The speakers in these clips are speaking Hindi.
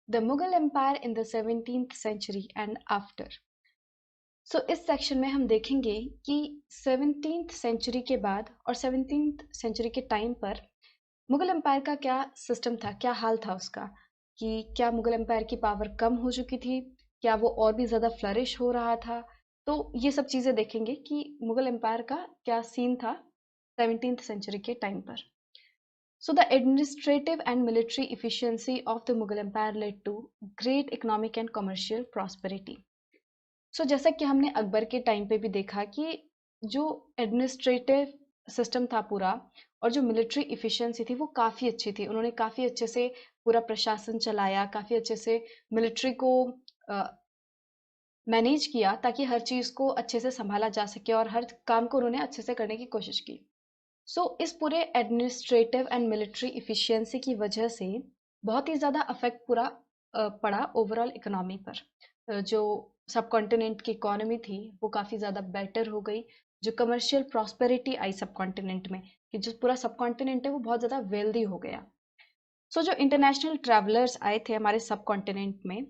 The Mughal empire in the 17th century and after. So इस सेक्शन में हम देखेंगे कि 17th सेंचुरी के बाद और 17th सेंचुरी के टाइम पर मुगल एम्पायर का क्या सिस्टम था, क्या हाल था उसका, कि क्या मुगल एम्पायर की पावर कम हो चुकी थी, क्या वो और भी ज़्यादा फ्लरिश हो रहा था। तो ये सब चीज़ें देखेंगे कि मुगल एम्पायर का क्या सीन था 17th सेंचुरी के टाइम पर। So the administrative and military efficiency of the Mughal Empire led to great economic and commercial prosperity. So जैसा कि हमने अकबर के टाइम पे भी देखा कि जो एडमिनिस्ट्रेटिव सिस्टम था पूरा और जो मिलिट्री इफिशिएंसी थी वो काफ़ी अच्छी थी। उन्होंने काफ़ी अच्छे से पूरा प्रशासन चलाया, काफ़ी अच्छे से मिलिट्री को मैनेज किया ताकि हर चीज़ को अच्छे से संभाला जा सके और हर काम को उन्होंने अच्छे से करने की कोशिश की। इस पूरे एडमिनिस्ट्रेटिव एंड मिलिट्री इफिशिएंसी की वजह से बहुत ही ज़्यादा अफेक्ट पूरा पड़ा ओवरऑल इकोनॉमी पर। जो सब कॉन्टिनेंट की इकोनॉमी थी वो काफ़ी ज़्यादा बेटर हो गई। जो कमर्शियल प्रॉस्पेरिटी आई सब कॉन्टिनेंट में, कि जो पूरा सब कॉन्टिनेंट है वो बहुत ज़्यादा वेल्दी हो गया। जो इंटरनेशनल ट्रैवलर्स आए थे हमारे सब कॉन्टिनेंट में,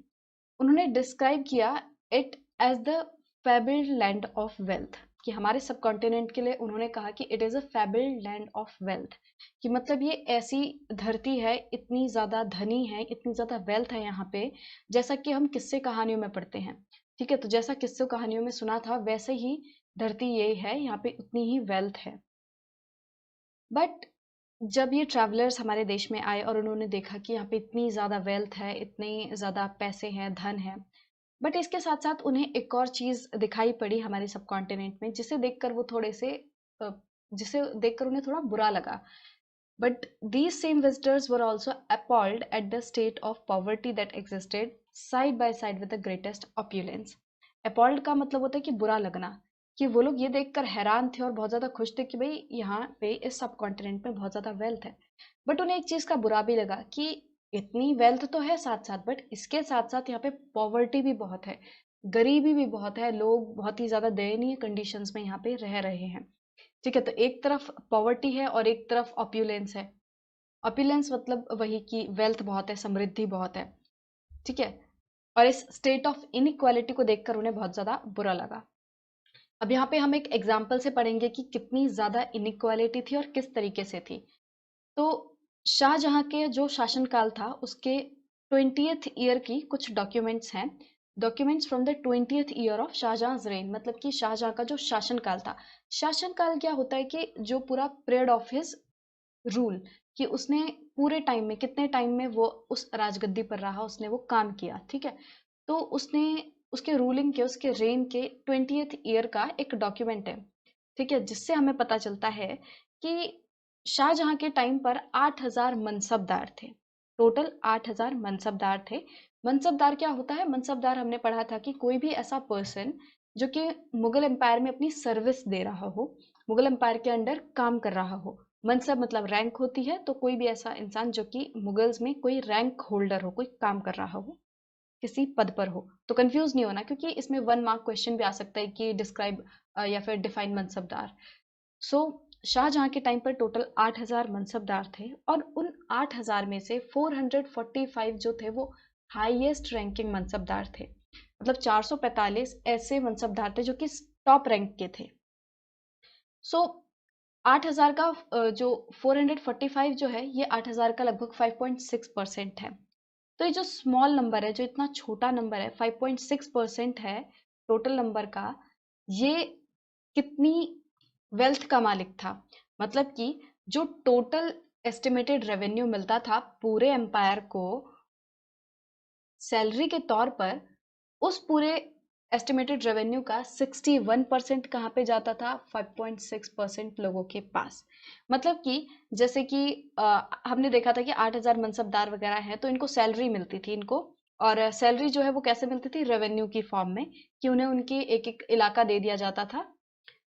उन्होंने डिस्क्राइब किया it as the fabled land of wealth, कि हमारे सब कॉन्टिनेंट के लिए उन्होंने कहा कि it is a fabled land of wealth, कि मतलब ये ऐसी धरती है, इतनी ज़्यादा धनी है, इतनी ज़्यादा वेल्थ है यहाँ पे, जैसा कि हम किस्से कहानियों में पढ़ते हैं। ठीक है, तो जैसा किस्से कहानियों में सुना था वैसे ही धरती ये है, यहाँ पे उतनी ही वेल्थ है। बट जब ये ट्रैवलर्स हमारे देश में आए और उन्होंने देखा कि यहाँ पे इतनी ज़्यादा वेल्थ है, इतनी ज़्यादा पैसे हैं, धन है, बट इसके साथ साथ उन्हें एक और चीज़ दिखाई पड़ी हमारे सब कॉन्टिनेंट में, जिसे देखकर वो थोड़े से जिसे देखकर उन्हें थोड़ा बुरा लगा। But these same visitors were also appalled at the state of poverty that existed side by side with the greatest opulence. Appalled का मतलब होता है कि बुरा लगना, कि वो लोग ये देखकर हैरान थे और बहुत ज़्यादा खुश थे कि भाई यहाँ पे इस सब कॉन्टिनेंट में बहुत ज़्यादा वेल्थ है। बट उन्हें एक चीज़ का बुरा भी लगा कि इतनी वेल्थ तो है साथ साथ, बट इसके साथ साथ यहाँ पे पॉवर्टी भी बहुत है, गरीबी भी बहुत है, लोग बहुत ही ज़्यादा दयनीय कंडीशंस में यहाँ पे रह रहे हैं। ठीक है, तो एक तरफ पॉवर्टी है और एक तरफ ऑप्यूलेंस है। ऑप्यूलेंस मतलब वही कि वेल्थ बहुत है, समृद्धि बहुत है। ठीक है, और इस स्टेट ऑफ इनइक्वालिटी को देखकर उन्हें बहुत ज्यादा बुरा लगा। अब यहाँ पे हम एक एग्जाम्पल से पढ़ेंगे कि कितनी ज्यादा इनइक्वालिटी थी और किस तरीके से थी। तो शाहजहां के जो शासनकाल था उसके 20th ईयर की कुछ डॉक्यूमेंट्स हैं। Documents from the 20th year of Shahjahan reign, मतलब कि शाहजहां का जो शासनकाल था। शासनकाल क्या होता है कि जो पूरा पीरियड ऑफ हिज रूल, कि उसने पूरे टाइम में कितने टाइम में वो उस राजगद्दी पर रहा, उसने वो काम किया। ठीक है, तो उसने उसके रूलिंग के, उसके रेन के 20th ईयर का एक डॉक्यूमेंट है। ठीक है, जिससे हमें पता चलता है कि शाहजहां के टाइम पर 8,000 मनसबदार थे। टोटल 8,000 मनसबदार थे। मनसबदार क्या होता है? मनसबदार हमने पढ़ा था कि कोई भी ऐसा पर्सन जो कि मुगल एम्पायर में अपनी सर्विस दे रहा हो, मुगल एम्पायर के अंडर काम कर रहा हो। मनसब मतलब रैंक होती है, तो कोई भी ऐसा इंसान जो कि मुगल्स में कोई रैंक होल्डर हो, कोई काम कर रहा हो, किसी पद पर हो। तो कंफ्यूज नहीं होना, क्योंकि इसमें 1 मार्क क्वेश्चन भी आ सकता है कि डिस्क्राइब या फिर डिफाइन मनसबदार। सो शाहजहां के टाइम पर टोटल 8,000 मनसबदार थे, और उन 8,000 में से 445 जो थे वो हाईएस्ट रैंकिंग मनसबदार थे। मतलब 445 ऐसे मनसबदार थे जो कि टॉप रैंक के थे। सो 8,000 का जो 445 जो है, ये 8,000 का लगभग 5.6% है। तो ये जो स्मॉल नंबर है, जो इतना छोटा नंबर है, 5.6% है टोटल नंबर का, ये कितनी वेल्थ का मालिक था? मतलब कि जो टोटल एस्टिमेटेड रेवेन्यू मिलता था पूरे एम्पायर को सैलरी के तौर पर, उस पूरे एस्टिमेटेड रेवेन्यू का 61% कहाँ पे जाता था? 5.6% लोगों के पास। मतलब कि जैसे कि हमने देखा था कि 8,000 मनसबदार वगैरह हैं, तो इनको सैलरी मिलती थी इनको। और सैलरी जो है वो कैसे मिलती थी? रेवेन्यू की फॉर्म में, कि उन्हें उनकी एक एक इलाका दे दिया जाता था,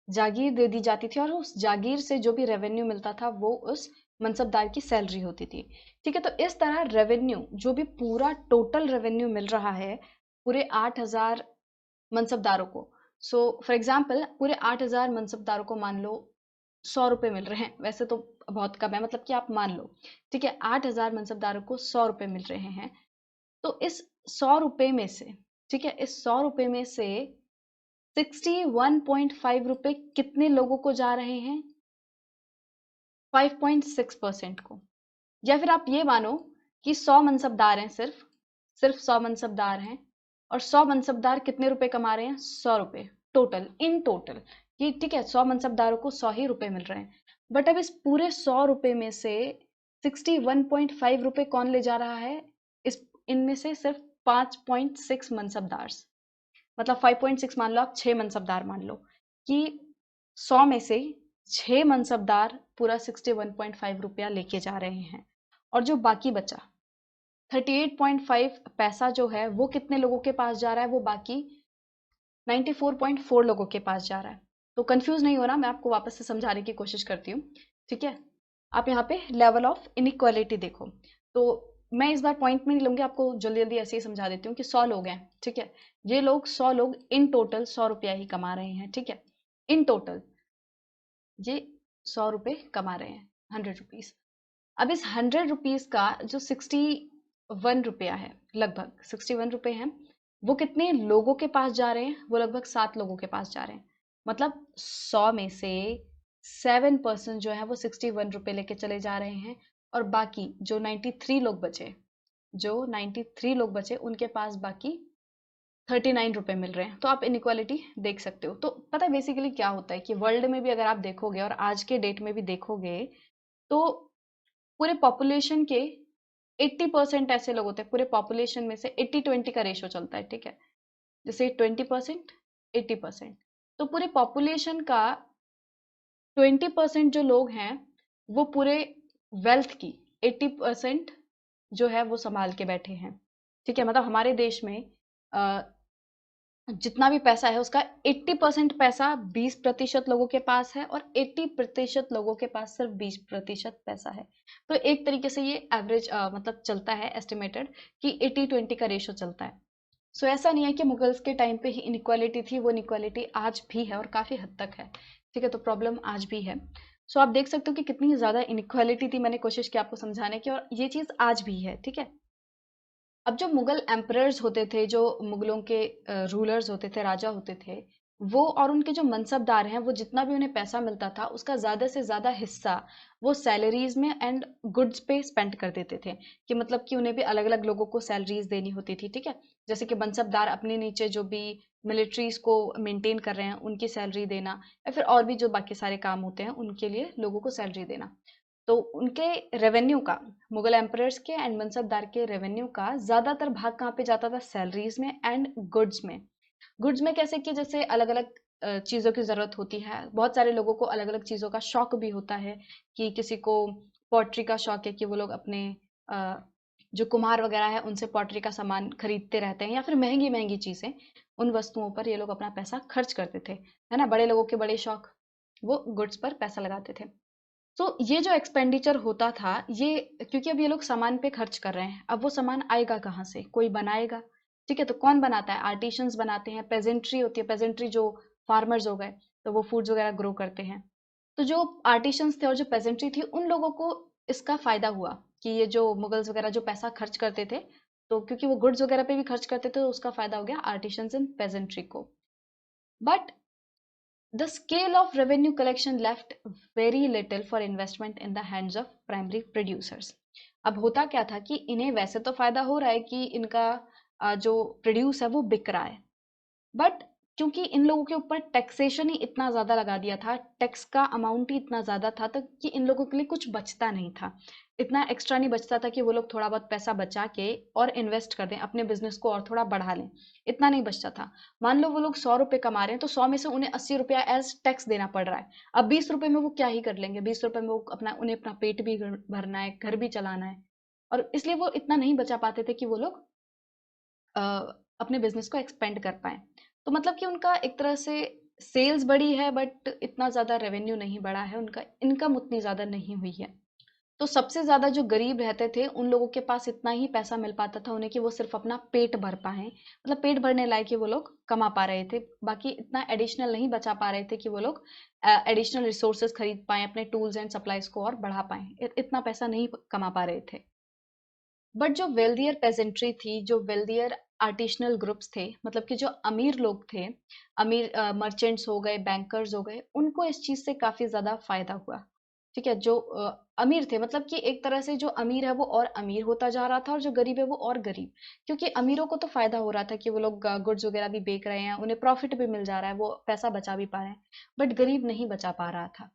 जागीर दे दी जाती थी, और उस जागीर से जो भी रेवेन्यू मिलता था वो उस मनसबदार की सैलरी होती थी। ठीक है, तो इस तरह रेवेन्यू, जो भी पूरा टोटल रेवेन्यू मिल रहा है पूरे 8,000 मनसबदारों को, सो फॉर एग्जाम्पल पूरे 8,000 मनसबदारों को मान लो 100 रुपए मिल रहे हैं, वैसे तो बहुत कम है, मतलब कि आप मान लो, ठीक है, 8,000 मनसबदारों को 100 रुपए मिल रहे हैं। तो इस 100 रुपए में से, ठीक है, इस 100 रुपए में से 61.5 रुपए कितने लोगों को जा रहे हैं? 5.6% को। या फिर आप ये मानो कि 100 मनसबदार हैं, सिर्फ 100 मनसबदार हैं, और 100 मनसबदार कितने रुपए कमा रहे हैं? 100 रुपए टोटल, इन टोटल। ये ठीक है, 100 मनसबदारों को 100 ही रुपए मिल रहे हैं। बट अब इस पूरे 100 रुपए में से 61.5 रुपए कौन ले जा रहा है? इस इनमें से सिर्फ 5.6 मनसबदार, मतलब 5.6 मान लो, आप 6 मनसबदार मान लो कि 100 में से 6 मनसबदार पूरा 61.5 रुपया लेके जा रहे हैं, और जो बाकी बचा 38.5 पैसा जो है वो कितने लोगों के पास जा रहा है? वो बाकी 94.4 लोगों के पास जा रहा है। तो कंफ्यूज नहीं होना, मैं आपको वापस से समझाने की कोशिश करती हूँ, ठीक है। आप यहाँ पे लेवल ऑफ इनइक्वालिटी देखो, तो मैं इस बार पॉइंट में नहीं लूंगी, आपको जल्दी जल्दी ऐसे ही समझा देती हूँ कि 100 लोग हैं, ठीक है। ये लोग 100 लोग इन टोटल 100 रुपया ही कमा रहे हैं, ठीक है। इन टोटल ये 100 रुपए कमा रहे हैं, 100 रुपीज। अब इस 100 रुपीज का जो 61 रुपया है, लगभग 61 रुपए हैं, वो कितने लोगों के पास जा रहे हैं? वो लगभग 7 लोगों के पास जा रहे हैं। मतलब 100 में से 7% जो है वो 61 रुपए लेके चले जा रहे हैं, और बाकी जो 93 लोग बचे उनके पास बाकी 39 रुपए मिल रहे हैं। तो आप इनइक्वालिटी देख सकते हो। तो पता है बेसिकली क्या होता है कि वर्ल्ड में भी अगर आप देखोगे और आज के डेट में भी देखोगे, तो पूरे पॉपुलेशन के 80% ऐसे लोग होते हैं, पूरे पॉपुलेशन में से 80-20 का रेशो चलता है, ठीक है। जैसे 20%, 80%, तो पूरे पॉपुलेशन का 20% जो लोग हैं वो पूरे वेल्थ की 80% जो है वो संभाल के बैठे हैं, ठीक है। मतलब हमारे देश में जितना भी पैसा है उसका 80% पैसा 20% लोगों के पास है, और 80% लोगों के पास सिर्फ 20% पैसा है। तो एक तरीके से ये एवरेज मतलब चलता है, एस्टिमेटेड कि 80-20 का रेशो चलता है। सो ऐसा नहीं है कि मुगल्स के टाइम पे ही इनइक्वालिटी थी, वो इनइक्वालिटी आज भी है और काफी हद तक है, ठीक है। तो प्रॉब्लम आज भी है। सो आप देख सकते हो कि कितनी ज्यादा इनइक्वालिटी थी, मैंने कोशिश की आपको समझाने की, और ये चीज आज भी है, ठीक है। अब जो मुगल एम्परर्स होते थे, जो मुगलों के रूलर्स होते थे, राजा होते थे, वो और उनके जो मनसबदार हैं, वो जितना भी उन्हें पैसा मिलता था उसका ज्यादा से ज्यादा हिस्सा वो सैलरीज में एंड गुड्स पे स्पेंड कर देते थे। कि मतलब कि उन्हें भी अलग अलग लोगों को सैलरीज देनी होती थी, ठीक है। जैसे कि मनसबदार अपने नीचे जो भी मिलिट्रीज को मेंटेन कर रहे हैं उनकी सैलरी देना, या फिर और भी जो बाकी सारे काम होते हैं उनके लिए लोगों को सैलरी देना। तो उनके रेवेन्यू का, मुगल एम्परर्स के एंड मनसबदार के रेवेन्यू का ज्यादातर भाग कहाँ पे जाता था? सैलरीज में एंड गुड्स में। गुड्स में कैसे कि जैसे अलग अलग चीजों की जरूरत होती है, बहुत सारे लोगों को अलग अलग चीजों का शौक भी होता है, कि किसी को पॉटरी का शौक है कि वो लोग अपने अ, जो कुम्हार वगैरह है उनसे पॉटरी का सामान खरीदते रहते हैं, या फिर महंगी महंगी चीजें, उन वस्तुओं पर ये लोग अपना पैसा खर्च करते थे, है ना। बड़े लोगों के बड़े शौक, वो गुड्स पर पैसा लगाते थे। तो ये जो एक्सपेंडिचर होता था, ये क्योंकि अब ये लोग सामान पे खर्च कर रहे हैं, अब वो सामान आएगा कहाँ से? कोई बनाएगा, ठीक है। तो कौन बनाता है? आर्टिशंस बनाते हैं, पेजेंट्री होती है, पेजेंट्री जो फार्मर्स हो गए, तो वो फूड्स वगैरह ग्रो करते हैं। तो जो आर्टिशंस थे और जो पेजेंट्री थी, उन लोगों को इसका फायदा हुआ कि ये जो मुगल्स वगैरह जो पैसा खर्च करते थे, तो क्योंकि वो गुड्स वगैरह पे भी खर्च करते थे, तो उसका फायदा हो गया आर्टिशंस एंड पेजेंट्री को। But the scale of revenue collection left very little for investment in the hands of primary producers. अब होता क्या था कि इन्हें वैसे तो फायदा हो रहा है कि इनका जो प्रोड्यूस है वो बिक रहा है, बट क्योंकि इन लोगों के ऊपर टैक्सेशन ही इतना ज्यादा लगा दिया था, टैक्स का अमाउंट ही इतना ज्यादा था, तो कि इन लोगों के लिए कुछ बचता नहीं था, इतना एक्स्ट्रा नहीं बचता था कि वो लोग थोड़ा बहुत पैसा बचा के और इन्वेस्ट कर दें, अपने बिजनेस को और थोड़ा बढ़ा लें, इतना नहीं बचता था। मान लो वो लोग 100 रुपए कमा रहे हैं, तो 100 में से उन्हें 80 रुपया एज टैक्स देना पड़ रहा है। अब 20 रुपए में वो क्या ही कर लेंगे? 20 रुपए में वो उन्हें अपना पेट भी भरना है, घर भी चलाना है, और इसलिए वो इतना नहीं बचा पाते थे कि वो लोग अ, अपने बिजनेस को एक्सपेंड कर पाए। तो मतलब कि उनका एक तरह से सेल्स बढ़ी है, बट इतना ज्यादा रेवेन्यू नहीं बढ़ा है, उनका इनकम उतनी ज्यादा नहीं हुई है। तो सबसे ज्यादा जो गरीब रहते थे उन लोगों के पास इतना ही पैसा मिल पाता था उन्हें कि वो सिर्फ अपना पेट भर पाए, मतलब पेट भरने लायक ही वो लोग कमा पा रहे थे, बाकी इतना एडिशनल नहीं बचा पा रहे थे कि वो लोग एडिशनल रिसोर्सेज खरीद पाए, अपने टूल्स एंड सप्लाईज को और बढ़ा पाए, इतना पैसा नहीं कमा पा रहे थे। बट जो वेल्दियर पेजेंट्री थी, जो वेल्दियर आर्टिसनल ग्रुप्स थे, मतलब कि जो अमीर लोग थे, अमीर मर्चेंट्स हो गए, बैंकर्स हो गए, उनको इस चीज से काफी ज्यादा फायदा हुआ। ठीक है, जो अमीर थे, मतलब कि एक तरह से जो अमीर है वो और अमीर होता जा रहा था और जो गरीब है वो और गरीब, क्योंकि अमीरों को तो फायदा हो रहा था कि वो लोग गुड्स वगैरह भी बेच रहे हैं, उन्हें प्रॉफिट भी मिल जा रहा है, वो पैसा बचा भी पा रहे हैं, बट गरीब नहीं बचा पा रहा था।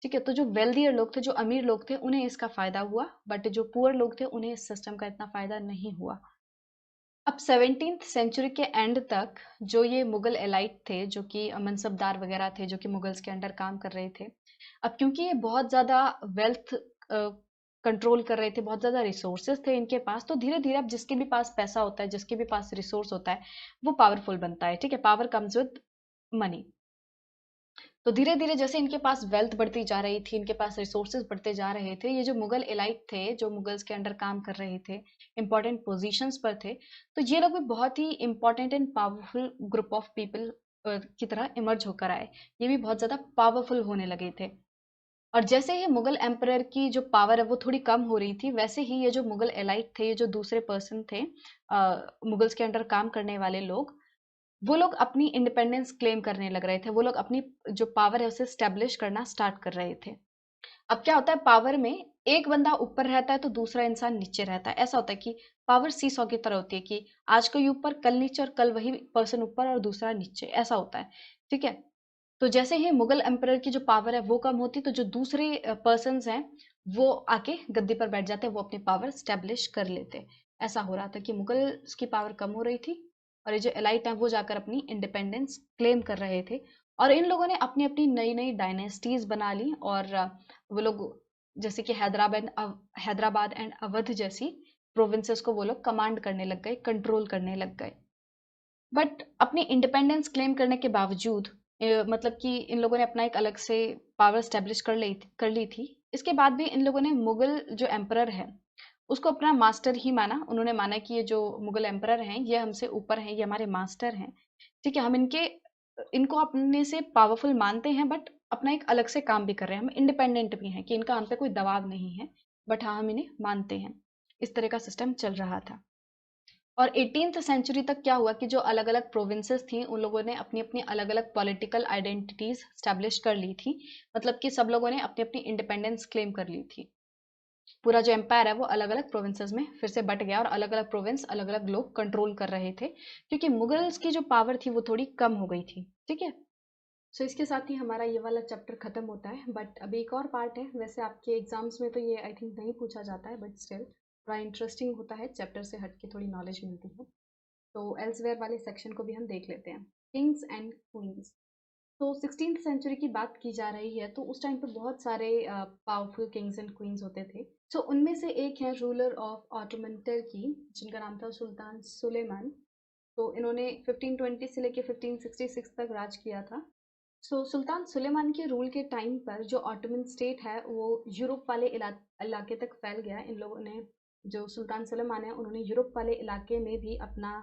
ठीक है, तो जो वेल्दियर लोग थे, जो अमीर लोग थे, उन्हें इसका फायदा हुआ, बट जो पुअर लोग थे उन्हें इस सिस्टम का इतना फायदा नहीं हुआ। अब 17th सेंचुरी के एंड तक जो ये मुगल एलाइट थे, जो कि मनसबदार वगैरह थे, जो कि मुगल्स के अंडर काम कर रहे थे, अब क्योंकि ये बहुत ज्यादा वेल्थ कंट्रोल कर रहे थे, बहुत ज्यादा रिसोर्सेज थे इनके पास, तो धीरे धीरे अब जिसके भी पास पैसा होता है, जिसके भी पास रिसोर्स होता है, वो पावरफुल बनता है। ठीक है, पावर कम्स विद मनी। तो धीरे धीरे जैसे इनके पास वेल्थ बढ़ती जा रही थी, इनके पास रिसोर्सेज बढ़ते जा रहे थे, ये जो मुगल एलाइट थे, जो मुगल्स के अंडर काम कर रहे थे, इंपॉर्टेंट पोजीशंस पर थे, तो ये लोग भी बहुत ही important and powerful group of people की तरह इमर्ज होकर आए। ये भी बहुत ज्यादा पावरफुल होने लगे थे। और जैसे ही मुगल एम्परर की जो पावर है वो थोड़ी कम हो रही थी, वैसे ही ये जो मुगल एलाइट थे, ये जो दूसरे पर्सन थे, मुगल्स के अंडर काम करने वाले लोग, वो लोग अपनी इंडिपेंडेंस क्लेम करने लग रहे थे, वो लोग अपनी जो पावर है उसे स्टैब्लिश करना स्टार्ट कर रहे थे। अब क्या होता है, पावर में एक बंदा ऊपर रहता है तो दूसरा इंसान नीचे रहता है। ऐसा होता है कि पावर सीसॉ की तरह होती है कि आज कोई ऊपर कल नीचे, और कल वही पर्सन ऊपर और दूसरा नीचे, ऐसा होता है। ठीक है, तो जैसे ही मुगल एम्परर की जो पावर है वो कम होती, तो जो दूसरे पर्सन हैं वो आके गद्दी पर बैठ जाते, वो अपनी पावर स्टैब्लिश कर लेते। ऐसा हो रहा था कि मुगल की पावर कम हो रही थी, और ये जो एलाइट हैं वो जाकर अपनी इंडिपेंडेंस क्लेम कर रहे थे। और इन लोगों ने अपनी अपनी नई नई डायनेस्टीज बना ली, और वो लोग जैसे कि हैदराबाद एंड अवध जैसी प्रोविंसेस को वो लोग कमांड करने लग गए, कंट्रोल करने लग गए। बट अपनी इंडिपेंडेंस क्लेम करने के बावजूद, मतलब कि इन लोगों ने अपना एक अलग से पावर स्टेब्लिश कर ली थी। इसके बाद भी इन लोगों ने मुगल जो एम्परर है उसको अपना मास्टर ही माना। उन्होंने माना कि ये जो मुगल एम्परर हैं ये हमसे ऊपर हैं, ये हमारे मास्टर हैं। ठीक है, हम इनको अपने से पावरफुल मानते हैं, बट अपना एक अलग से काम भी कर रहे हैं, हम इंडिपेंडेंट भी हैं कि इनका हम पे कोई दबाव नहीं है, बट हाँ हम इन्हें मानते हैं। इस तरह का सिस्टम चल रहा था। और 18th सेंचुरी तक क्या हुआ कि जो अलग अलग प्रोविंसेस थी उन लोगों ने अपनी अपनी अलग अलग पॉलिटिकल आइडेंटिटीज स्टैब्लिश कर ली थी। मतलब कि सब लोगों ने अपनी अपनी इंडिपेंडेंस क्लेम कर ली थी। पूरा जो एम्पायर है वो अलग अलग प्रोविंसेस में फिर से बट गया, और अलग अलग प्रोविंस अलग अलग लोग कंट्रोल कर रहे थे, क्योंकि मुगल्स की जो पावर थी वो थोड़ी कम हो गई थी। ठीक है, सो इसके साथ ही हमारा ये वाला चैप्टर खत्म होता है। बट अभी एक और पार्ट है, वैसे आपके एग्जाम्स में तो ये आई थिंक नहीं पूछा जाता है, बट स्टिल थोड़ा इंटरेस्टिंग होता है, चैप्टर से हट के थोड़ी नॉलेज मिलती है। तो एल्सवेयर वाले सेक्शन को भी हम देख लेते हैं, किंग्स एंड क्वींस। तो 16th सेंचुरी की बात की जा रही है, तो उस टाइम पे बहुत सारे पावरफुल किंग्स एंड क्वींस होते थे। सो उनमें से एक है रूलर ऑफ ऑटोमन टर्की, जिनका नाम था सुल्तान सुलेमान। तो इन्होंने 1520 से लेके 1566 तक राज किया था। सुल्तान सुलेमान के रूल के टाइम पर जो ऑटोमन स्टेट है वो यूरोप वाले इलाके तक फैल गया। इन लोगों ने, जो सुल्तान सुलेमान है, उन्होंने यूरोप वाले इलाके में भी अपना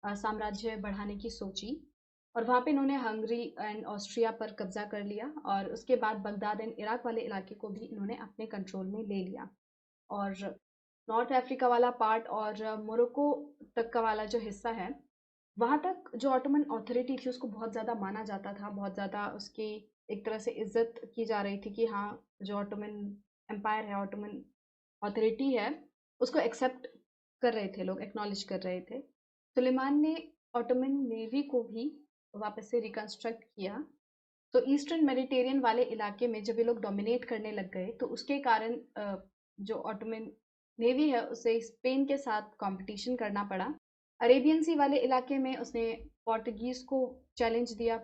साम्राज्य बढ़ाने की सोची, और वहाँ पे इन्होंने हंगरी एंड ऑस्ट्रिया पर कब्जा कर लिया, और उसके बाद बगदाद एंड इराक वाले इलाके को भी इन्होंने अपने कंट्रोल में ले लिया। और नॉर्थ अफ्रीका वाला पार्ट और मोरक्को तक का वाला जो हिस्सा है, वहां तक जो ऑटोमन अथॉरिटी थी उसको बहुत ज़्यादा माना जाता था, बहुत ज़्यादा उसकी एक तरह से इज्जत की जा रही थी कि हाँ, जो ऑटोमन एम्पायर है, ऑटोमन अथॉरिटी है, उसको एक्सेप्ट कर रहे थे लोग, एक्नॉलेज कर रहे थे। सुलेमान ने ऑटोमन नेवी को भी वापस से रिकंस्ट्रक्ट किया। तो ईस्टर्न मेडिटेरियन वाले इलाके में जब ये लोग डोमिनेट करने लग गए, तो उसके कारण जो ऑटोमन नेवी है उसे स्पेन के साथ कंपटीशन करना पड़ा। अरेबियन सी वाले इलाके में उसने पोर्टुगीज को चैलेंज दिया।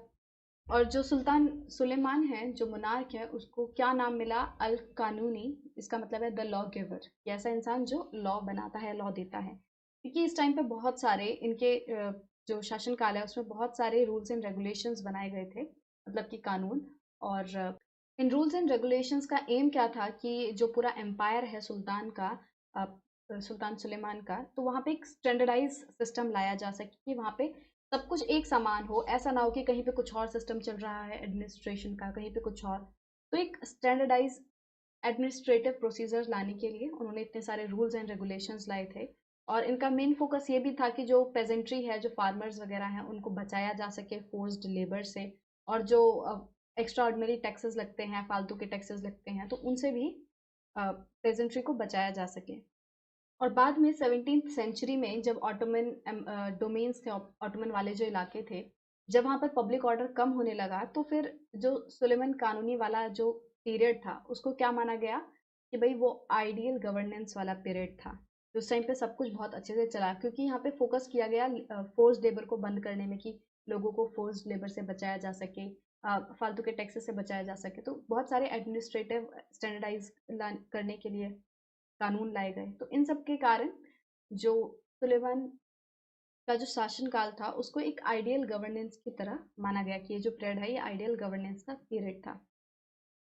और जो सुल्तान सुलेमान है, जो मोनार्क है, उसको क्या नाम मिला, अल कानूनी। इसका मतलब है द लॉ गिवर, ऐसा इंसान जो लॉ बनाता है, लॉ देता है। क्योंकि इस टाइम पे बहुत सारे इनके जो शासन काल है उसमें बहुत सारे रूल्स एंड रेगुलेशंस बनाए गए थे, मतलब कि कानून। और इन रूल्स एंड रेगुलेशंस का एम क्या था कि जो पूरा एम्पायर है सुल्तान का, अ, सुल्तान सुलेमान का, तो वहाँ पे एक स्टैंडर्डाइज सिस्टम लाया जा सके कि वहाँ पे सब कुछ एक समान हो। ऐसा ना हो कि कहीं पे कुछ और सिस्टम चल रहा है एडमिनिस्ट्रेशन का, कहीं पे कुछ और। तो एक स्टैंडर्डाइज एडमिनिस्ट्रेटिव प्रोसीजर्स लाने के लिए उन्होंने इतने सारे रूल्स एंड रेगुलेशंस लाए थे। और इनका मेन फोकस ये भी था कि जो पेजेंट्री है, जो फार्मर्स वगैरह हैं, उनको बचाया जा सके फोर्स्ड लेबर से, और जो एक्स्ट्रा ऑर्डिनरी टैक्सेस लगते हैं, फालतू के टैक्सेस लगते हैं, तो उनसे भी पेजेंट्री को बचाया जा सके। और बाद में 17th सेंचुरी में जब ऑटोमन डोमेन्स थे, ऑटोमन वाले जो इलाके थे, जब वहाँ पर पब्लिक ऑर्डर कम होने लगा, तो फिर जो सुलेमान कानूनी वाला जो पीरियड था, उसको क्या माना गया कि भाई वो आइडियल गवर्नेंस वाला पीरियड था। तो उस टाइम पे सब कुछ बहुत अच्छे से चला, क्योंकि यहाँ पे फोकस किया गया फोर्स लेबर को बंद करने में, कि लोगों को फोर्स लेबर से बचाया जा सके, फालतू के टैक्सेस से बचाया जा सके। तो बहुत सारे एडमिनिस्ट्रेटिव स्टैंडर्डाइज करने के लिए कानून लाए गए। तो इन सब के कारण जो सुलेमान का जो शासन काल था, उसको एक आइडियल गवर्नेंस की तरह माना गया, कि ये जो पीरियड है, ये आइडियल गवर्नेंस का पीरियड था।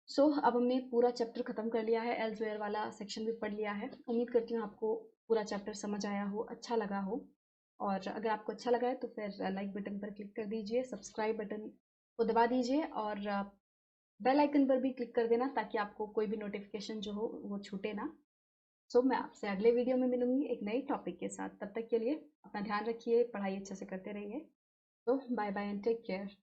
अब हमने पूरा चैप्टर खत्म कर लिया है, एल्सवेयर वाला सेक्शन भी पढ़ लिया है। उम्मीद करती हूँ आपको पूरा चैप्टर समझ आया हो, अच्छा लगा हो। और अगर आपको अच्छा लगा है तो फिर लाइक बटन पर क्लिक कर दीजिए, सब्सक्राइब बटन को दबा दीजिए, और बेल आइकन पर भी क्लिक कर देना, ताकि आपको कोई भी नोटिफिकेशन जो हो वो छूटे ना। मैं आपसे अगले वीडियो में मिलूंगी एक नई टॉपिक के साथ। तब तक के लिए अपना ध्यान रखिए, पढ़ाई अच्छे से करते रहिए। तो bye bye and take care.